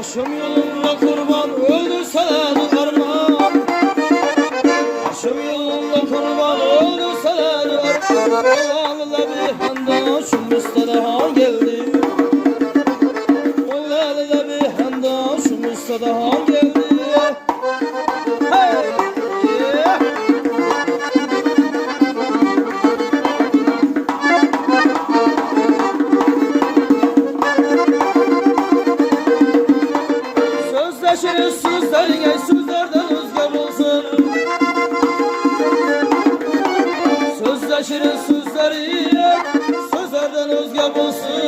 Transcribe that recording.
Aşım yolunda kurban öldürseler armağan. Aşım yolunda kurban öldürseler armağan. Oğlanla bir handaşım Mustafa'ya geldi. Oğlanla bir handaşım Mustafa'ya geldi. Hey! Sözleşiriz sözlerine sözlerden özgür olsun. Sözleşiriz sözlerine sözlerden özgür olsun.